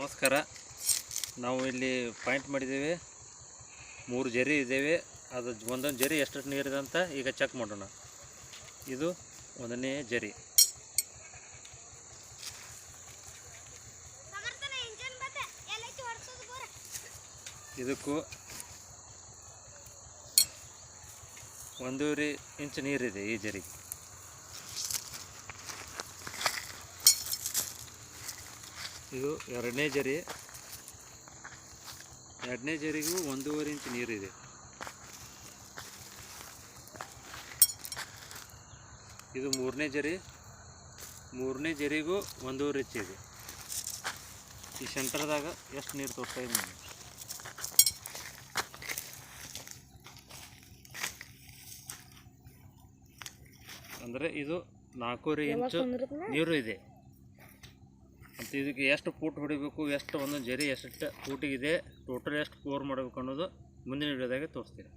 ನಮಸ್ಕಾರ. ನಾವು ಇಲ್ಲಿ ಪಾಯಿಂಟ್ ಮಾಡಿದ್ದೇವೆ, 3 ಜರಿ ಇದ್ದೇವೆ. ಅದು ಒಂದೊಂದು ಜರಿ ಎಷ್ಟು ನೀರಿದೆ ಅಂತ ಈಗ ಚೆಕ್ ಮಾಡೋಣ. ಇದು 1ನೇ ಜರಿ. ಇದಕ್ಕೂ 1.5 ಇಂಚ್ ನೀರಿದೆ ಈ ಜರಿಗೆ. ಇದು 2ನೇ ಜರಿ. 2ನೇ ಜರಿಗೂ 1.5 ಇಂಚ್ ನೀರಿದೆ. ಇದು 3ನೇ ಜರಿ. 3ನೇ ಜರಿಗೂ 1.5 ಇಂಚ್ ಇದೆ. ಈ ಸೆಂಟರ್ದಾಗ ಎಷ್ಟು ನೀರು ತೋರಿಸ್ತಾ ಇದೆ ನೋಡಿ. ಅಂದರೆ ಇದು 4.5 ಇಂಚು ನೀರು ಇದೆ. ಮತ್ತು ಇದಕ್ಕೆ ಎಷ್ಟು ಫೂಟ್ ಹೊಡಿಬೇಕು, ಎಷ್ಟು ಒಂದೊಂದು ಜರಿ ಎಷ್ಟು ಫೂಟಿಗಿದೆ, ಟೋಟಲ್ ಎಷ್ಟು ಪೋರ್ ಮಾಡಬೇಕು ಅನ್ನೋದು ಮುಂದಿನ ವಿಡಿಯೋದಾಗೆ ತೋರಿಸ್ತೀನಿ.